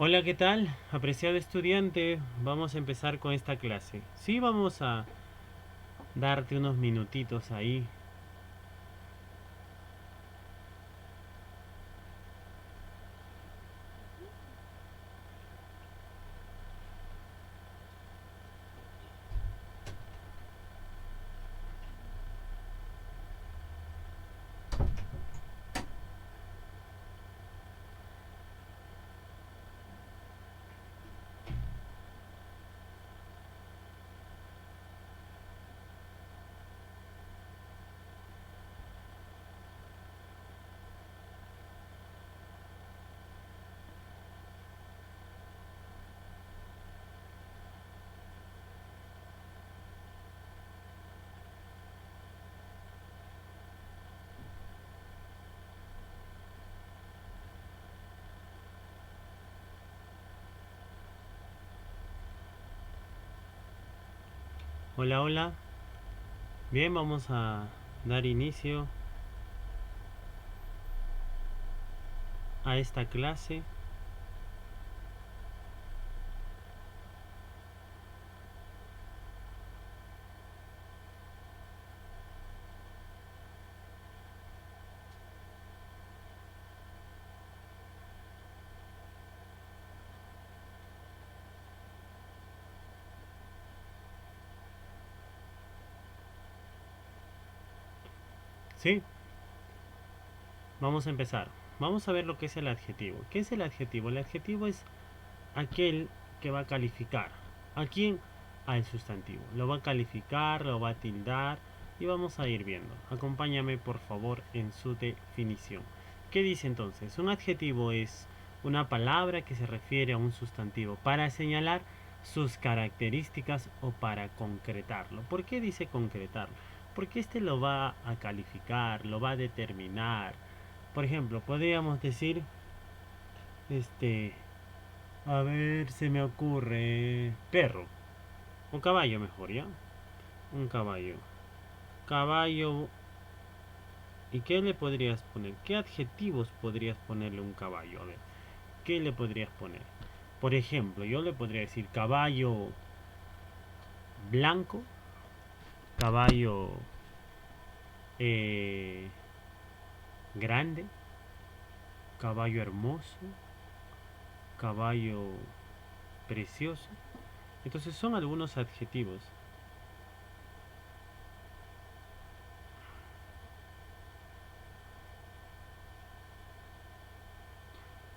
Hola, ¿qué tal? Apreciado estudiante, vamos a empezar con esta clase. Sí, vamos a darte unos minutitos ahí. Hola, hola. Bien, vamos a dar inicio a esta clase. Sí, vamos a empezar. Vamos a ver lo que es el adjetivo. ¿Qué es el adjetivo? El adjetivo es aquel que va a calificar. ¿A quién? Al sustantivo. Lo va a calificar, lo va a tildar y vamos a ir viendo. Acompáñame por favor en su definición. ¿Qué dice entonces? Un adjetivo es una palabra que se refiere a un sustantivo para señalar sus características o para concretarlo. ¿Por qué dice concretarlo? Porque este lo va a calificar, lo va a determinar. Por ejemplo, podríamos decir, este, a ver, se me ocurre. Perro. O caballo mejor, ¿ya? Un caballo. Caballo. ¿Y qué le podrías poner? ¿Qué adjetivos podrías ponerle a un caballo? A ver, ¿qué le podrías poner? Por ejemplo, yo le podría decir caballo blanco, caballo eh, grande, caballo hermoso, caballo precioso. Entonces son algunos adjetivos.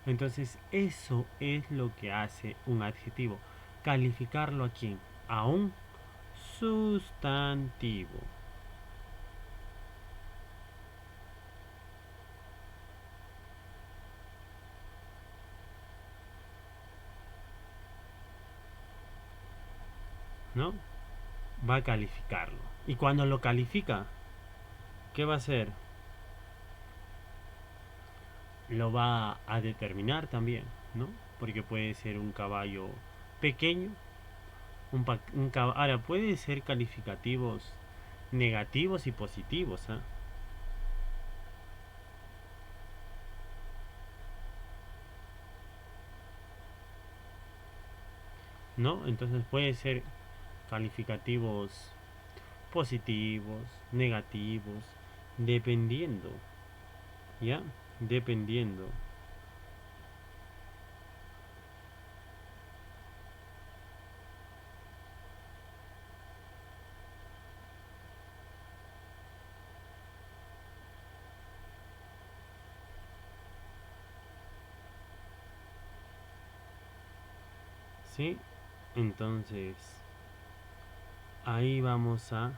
Entonces eso es lo que hace un adjetivo. Calificarlo a quién? A un sustantivo. ¿No? Va a calificarlo. Y cuando lo califica, ¿qué va a hacer? Lo va a determinar también, ¿no? Porque puede ser un caballo pequeño, ahora puede ser calificativos negativos y positivos, ¿eh? ¿No? Entonces puede ser calificativos positivos, negativos, dependiendo, ¿ya? Dependiendo. ¿Sí? Entonces, ahí vamos a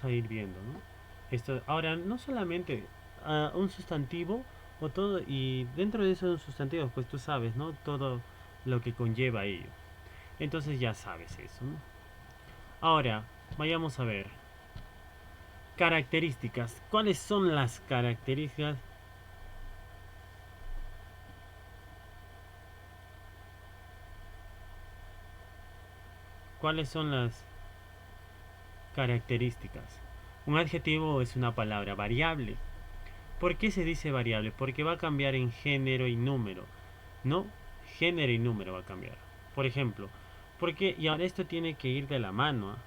ir viendo, ¿no? Esto, ahora, no solamente un sustantivo o todo, y dentro de esos sustantivos, pues tú sabes, ¿no? Todo lo que conlleva ello. Entonces ya sabes eso, ¿no? Ahora, vayamos a ver. Características. ¿Cuáles son las características? ¿Cuáles son las características? Un adjetivo es una palabra variable. ¿Por qué se dice variable? Porque va a cambiar en género y número, ¿no? Género y número va a cambiar. Por ejemplo, porque, y ahora esto tiene que ir de la mano, ¿eh?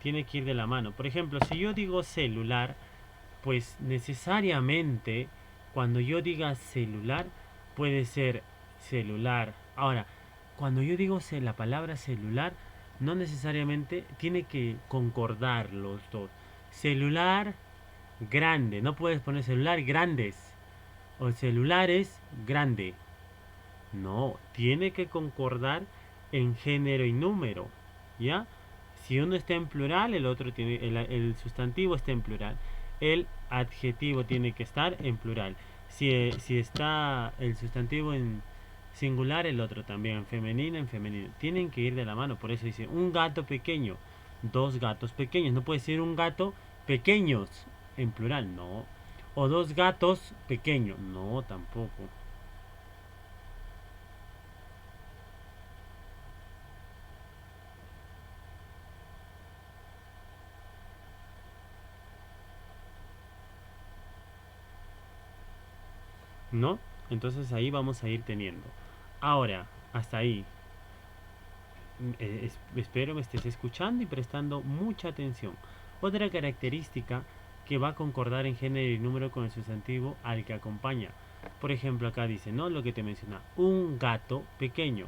Tiene que ir de la mano. Por ejemplo, si yo digo celular, pues necesariamente cuando yo diga celular puede ser celular. Ahora, cuando yo digo la palabra celular, no necesariamente tiene que concordar los dos. Celular grande, no puedes poner celular grandes o celulares grande. No, tiene que concordar en género y número, ¿ya? Si uno está en plural, el otro tiene, el sustantivo está en plural. El adjetivo tiene que estar en plural. Si está el sustantivo en singular, el otro también en femenino, en femenino. Tienen que ir de la mano. Por eso dice un gato pequeño, dos gatos pequeños. No puede ser un gato pequeños en plural, no. O dos gatos pequeños, no, tampoco. ¿No? Entonces ahí vamos a ir teniendo. Ahora, hasta ahí. Espero me estés escuchando y prestando mucha atención. Otra característica que va a concordar en género y número con el sustantivo al que acompaña. Por ejemplo, acá dice, ¿no? Lo que te menciona, un gato pequeño.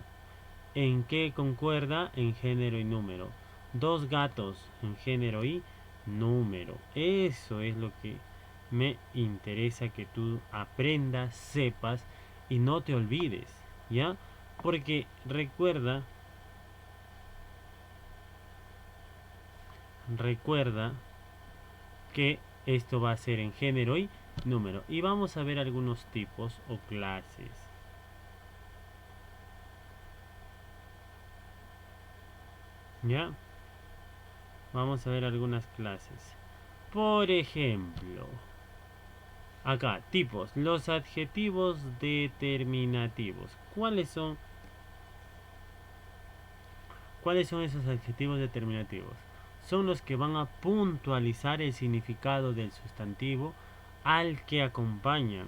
¿En qué concuerda? En género y número. Dos gatos en género y número. Eso es lo que me interesa que tú aprendas, sepas y no te olvides, ¿ya? Porque recuerda que esto va a ser en género y número. Y vamos a ver algunos tipos o clases. ¿Ya? Vamos a ver algunas clases. Por ejemplo, acá, tipos. Los adjetivos determinativos. ¿Cuáles son esos adjetivos determinativos? Son los que van a puntualizar el significado del sustantivo al que acompañan.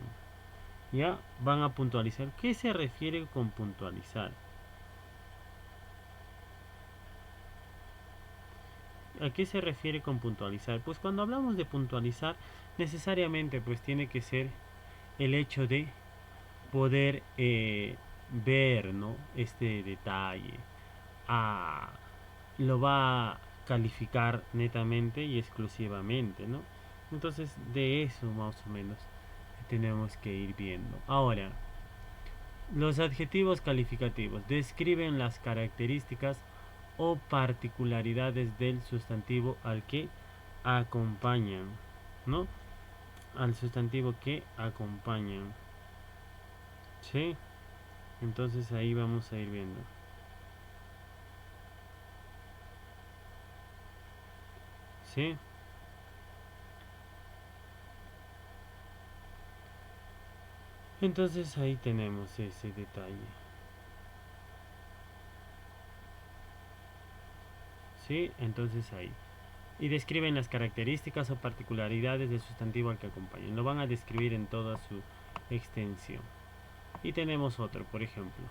¿Ya? Van a puntualizar. ¿Qué se refiere con puntualizar? ¿A qué se refiere con puntualizar? Pues cuando hablamos de puntualizar, necesariamente pues tiene que ser el hecho de poder ver, ¿no? Este detalle. Ah, lo va a calificar netamente y exclusivamente, ¿no? Entonces de eso más o menos tenemos que ir viendo. Ahora, los adjetivos calificativos describen las características o particularidades del sustantivo al que acompañan, ¿no? Al sustantivo que acompañan. ¿Sí? Entonces ahí vamos a ir viendo. ¿Sí? Entonces ahí tenemos ese detalle. ¿Sí? Entonces ahí. Y describen las características o particularidades del sustantivo al que acompañan. Lo van a describir en toda su extensión. Y tenemos otro, por ejemplo.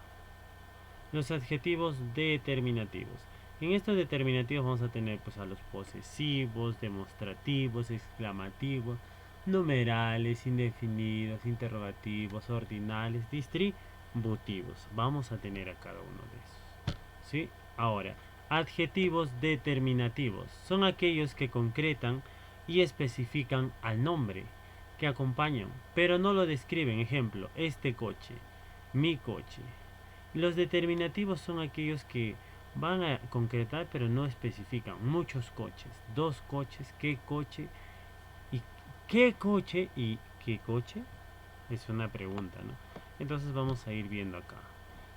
Los adjetivos determinativos. En estos determinativos vamos a tener pues a los posesivos, demostrativos, exclamativos, numerales, indefinidos, interrogativos, ordinales, distributivos. Vamos a tener a cada uno de esos. ¿Sí? Ahora, adjetivos determinativos son aquellos que concretan y especifican al nombre que acompañan, pero no lo describen. Ejemplo, este coche, mi coche. Los determinativos son aquellos que van a concretar pero no especifican. Muchos coches, dos coches, y qué coche y qué coche es una pregunta, ¿no? Entonces vamos a ir viendo acá.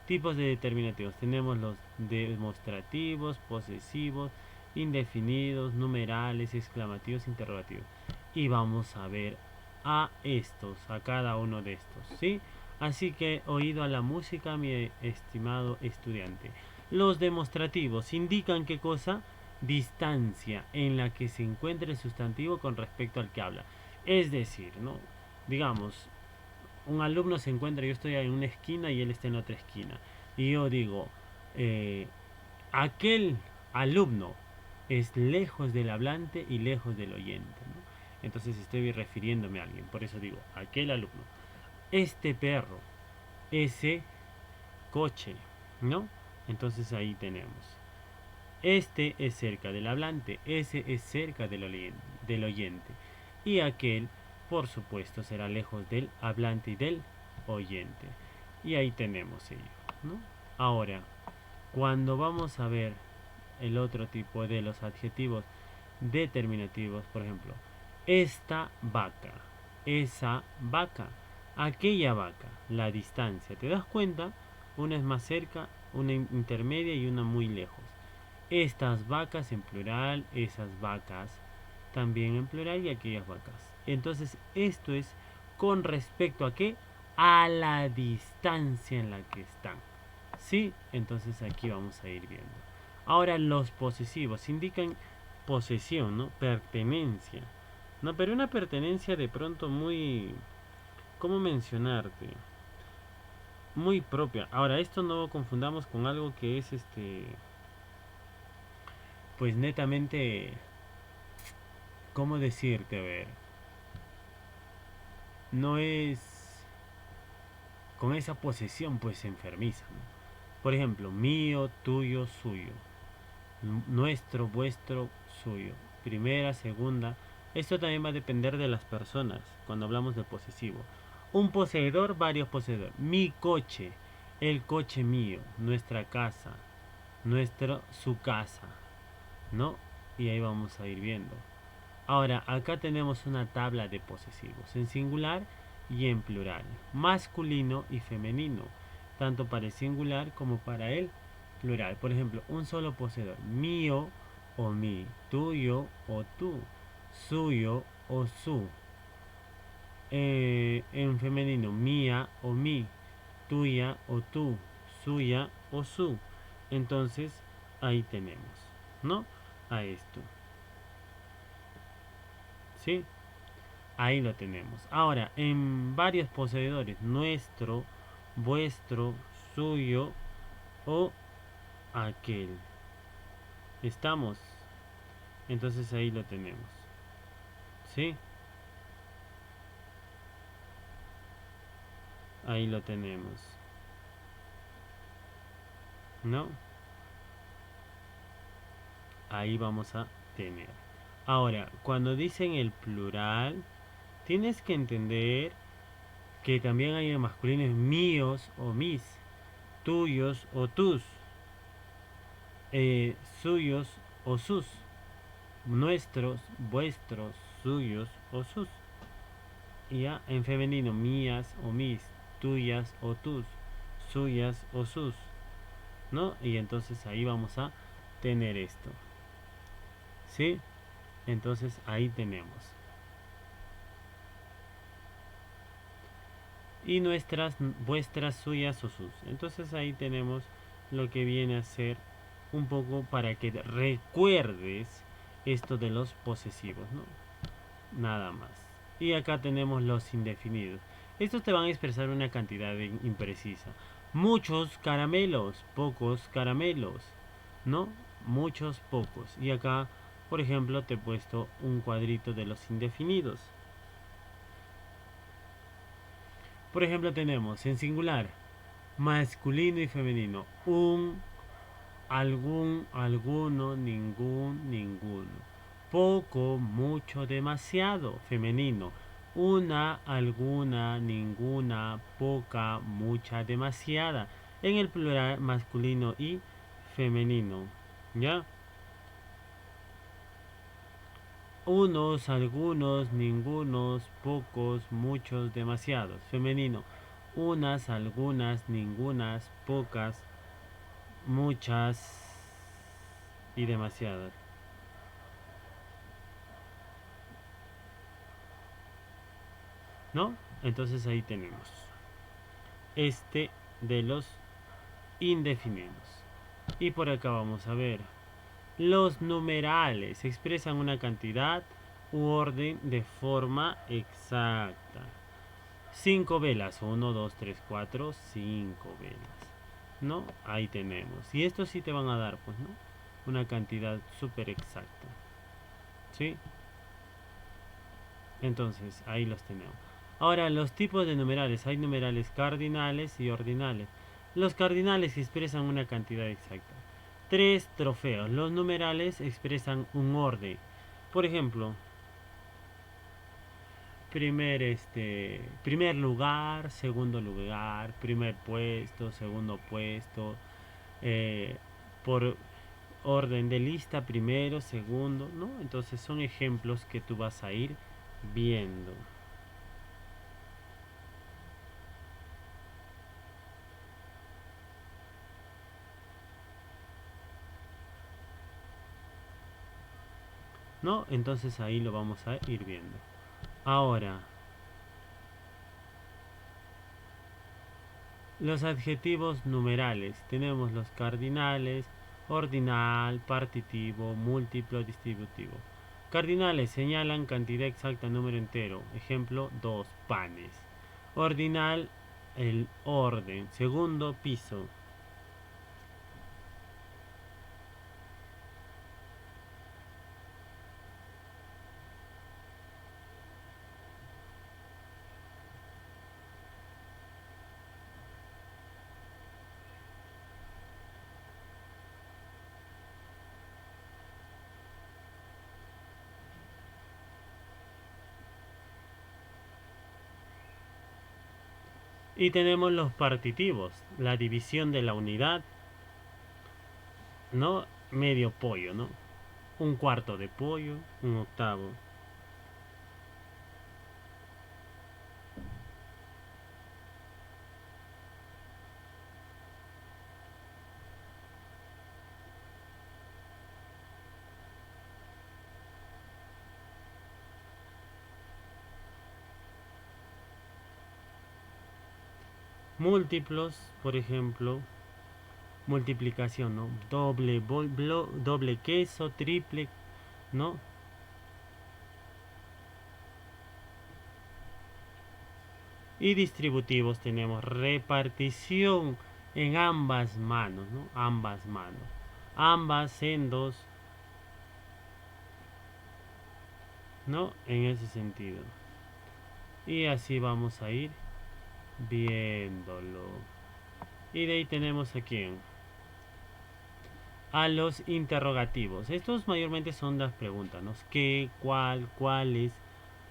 Tipos de determinativos. Tenemos los demostrativos, posesivos, indefinidos, numerales, exclamativos, interrogativos. Y vamos a ver a estos, a cada uno de estos, ¿sí? Así que oído a la música, mi estimado estudiante. Los demostrativos indican qué cosa, distancia en la que se encuentra el sustantivo con respecto al que habla. Es decir, ¿no? Digamos, un alumno se encuentra, yo estoy en una esquina y él está en otra esquina. Y yo digo, eh, aquel alumno es lejos del hablante y lejos del oyente, ¿no? Entonces estoy refiriéndome a alguien, por eso digo, aquel alumno. Este perro, ese coche, ¿no? Entonces ahí tenemos. Este es cerca del hablante, ese es cerca del oyente. Y aquel, por supuesto, será lejos del hablante y del oyente. Y ahí tenemos ello, ¿no? Ahora, cuando vamos a ver el otro tipo de los adjetivos determinativos, por ejemplo, esta vaca, esa vaca, aquella vaca, la distancia, ¿te das cuenta? Una es más cerca, una intermedia y una muy lejos. Estas vacas en plural, esas vacas también en plural y aquellas vacas. Entonces, esto es con respecto a qué? A la distancia en la que están. ¿Sí? Entonces aquí vamos a ir viendo. Ahora los posesivos indican posesión, ¿no? Pertenencia. No, pero una pertenencia de pronto muy... ¿Cómo mencionarte? Muy propia. Ahora, esto no confundamos con algo que es pues netamente, ¿cómo decirte? A ver, no es con esa posesión pues enfermiza, ¿no? Por ejemplo, mío, tuyo, suyo. Nuestro, vuestro, suyo. Primera, segunda. Esto también va a depender de las personas cuando hablamos de posesivo. Un poseedor, varios poseedores. Mi coche, el coche mío, nuestra casa, su casa, ¿no? Y ahí vamos a ir viendo. Ahora, acá tenemos una tabla de posesivos en singular y en plural, masculino y femenino, tanto para el singular como para el plural. Por ejemplo, un solo poseedor, mío o mi, tuyo o tú, suyo o su. En femenino, mía o mi, tuya o tú, suya o su. Entonces, ahí tenemos, ¿no? A esto. ¿Sí? Ahí lo tenemos. Ahora, en varios poseedores, nuestro, vuestro, suyo o aquel. ¿Estamos? Entonces ahí lo tenemos. ¿Sí? Ahí lo tenemos. ¿No? Ahí vamos a tener. Ahora, cuando dicen el plural, tienes que entender que también hay en masculinos míos o mis, tuyos o tus, suyos o sus, nuestros, vuestros, suyos o sus. Y ya en femenino, mías o mis, tuyas o tus, suyas o sus, ¿no? Y entonces ahí vamos a tener esto. ¿Sí? Entonces ahí tenemos. Y nuestras, vuestras, suyas o sus. Entonces ahí tenemos lo que viene a ser un poco para que recuerdes esto de los posesivos, ¿no? Nada más. Y acá tenemos los indefinidos. Estos te van a expresar una cantidad imprecisa. Muchos caramelos, pocos caramelos, ¿no? Muchos, pocos. Y acá, por ejemplo, te he puesto un cuadrito de los indefinidos. Por ejemplo, tenemos en singular, masculino y femenino. Un, algún, alguno, ningún, ninguno. Poco, mucho, demasiado, femenino. Una, alguna, ninguna, poca, mucha, demasiada. En el plural masculino y femenino. ¿Ya? Unos, algunos, ningunos, pocos, muchos, demasiados. Femenino. Unas, algunas, ningunas, pocas, muchas y demasiadas. ¿No? Entonces ahí tenemos este de los indefinidos. Y por acá vamos a ver Los numerales expresan una cantidad u orden de forma exacta. 5 velas, 1, 2, 3, 4, 5 velas, ¿no? Ahí tenemos. Y estos sí te van a dar, pues, ¿no? Una cantidad súper exacta, ¿sí? Entonces, ahí los tenemos. Ahora, los tipos de numerales. Hay numerales cardinales y ordinales. Los cardinales expresan una cantidad exacta. 3 trofeos. Los numerales expresan un orden. Por ejemplo, primer lugar, segundo lugar, primer puesto, segundo puesto, eh, por orden de lista, primero, segundo, ¿no? Entonces son ejemplos que tú vas a ir viendo. ¿No? Entonces ahí lo vamos a ir viendo. Ahora, los adjetivos numerales. Tenemos los cardinales, ordinal, partitivo, múltiplo, distributivo. Cardinales señalan cantidad exacta, número entero. Ejemplo, 2 panes. Ordinal, el orden. Segundo piso. Y tenemos los partitivos. La división de la unidad, ¿no? Medio pollo, ¿no? Un cuarto de pollo, un octavo. Múltiplos, por ejemplo, multiplicación, ¿no? Doble queso, triple, ¿no? Y distributivos tenemos repartición en ambas manos, ¿no? Ambas manos. Ambas en dos, ¿no? En ese sentido. Y así vamos a ir viéndolo. Y de ahí tenemos aquí a los interrogativos. Estos mayormente son las preguntas, ¿no? ¿Qué, cuál, cuáles,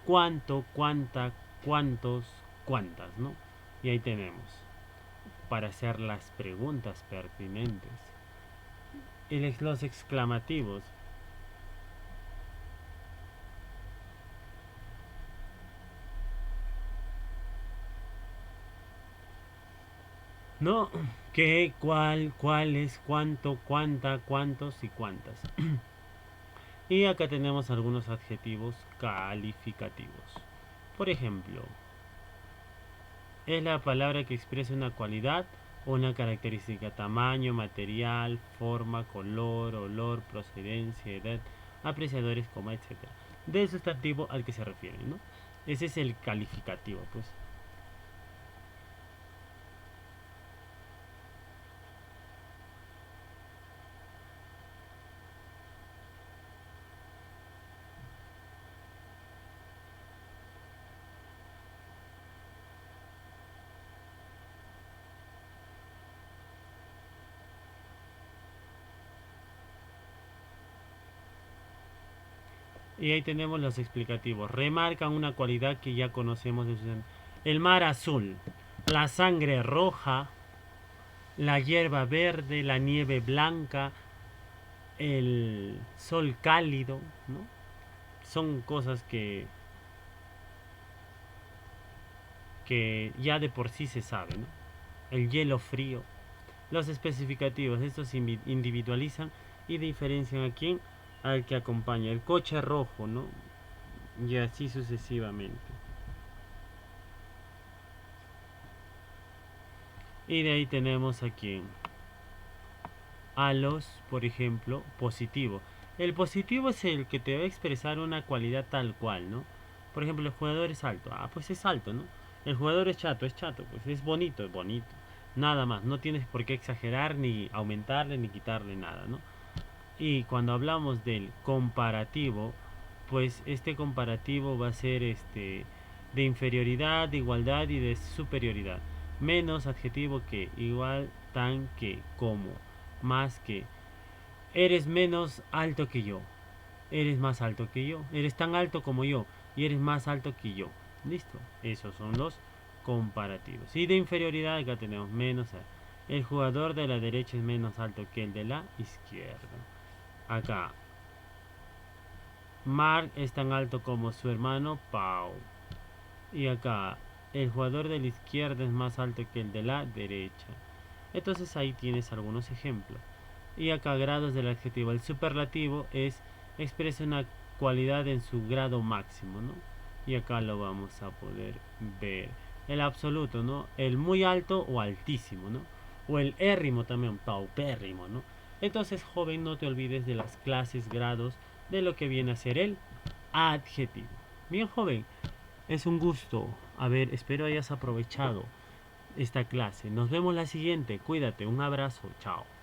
cuánto, cuánta, cuántos, cuántas, ¿no? Y ahí tenemos para hacer las preguntas pertinentes. Y los exclamativos. ¿No? ¿Qué, cuál, cuáles, cuánto, cuánta, cuántos y cuántas? Y acá tenemos algunos adjetivos calificativos. Por ejemplo, es la palabra que expresa una cualidad o una característica: tamaño, material, forma, color, olor, procedencia, edad, apreciadores, coma, etcétera. De sustantivo al que se refiere, ¿no? Ese es el calificativo, pues. Y ahí tenemos los explicativos. Remarcan una cualidad que ya conocemos de el mar azul, la sangre roja, la hierba verde, la nieve blanca, el sol cálido, ¿no? Son cosas que ya de por sí se sabe, ¿no? El hielo frío. Los especificativos, estos individualizan y diferencian a quién, al que acompaña. El coche rojo, ¿no? Y así sucesivamente. Y de ahí tenemos aquí a los, por ejemplo, positivo. El positivo es el que te va a expresar una cualidad tal cual, ¿no? Por ejemplo, el jugador es alto. Ah, pues es alto, ¿no? El jugador es chato. Pues es bonito, es bonito. Nada más. No tienes por qué exagerar, ni aumentarle, ni quitarle nada, ¿no? Y cuando hablamos del comparativo, pues este comparativo va a ser de inferioridad, de igualdad y de superioridad. Menos adjetivo que, igual, tan que, como, más que. Eres menos alto que yo. Eres más alto que yo. Eres tan alto como yo. Y eres más alto que yo. Listo. Esos son los comparativos. Y de inferioridad acá tenemos menos. El jugador de la derecha es menos alto que el de la izquierda. Acá. Mark es tan alto como su hermano Pau. Y acá. El jugador de la izquierda es más alto que el de la derecha. Entonces ahí tienes algunos ejemplos. Y acá grados del adjetivo. El superlativo expresa una cualidad en su grado máximo, ¿no? Y acá lo vamos a poder ver. El absoluto, ¿no? El muy alto o altísimo, ¿no? O el érrimo también, paupérrimo, ¿no? Entonces, joven, no te olvides de las clases, grados, de lo que viene a ser el adjetivo. Bien, joven, es un gusto. A ver, espero hayas aprovechado esta clase. Nos vemos la siguiente. Cuídate. Un abrazo. Chao.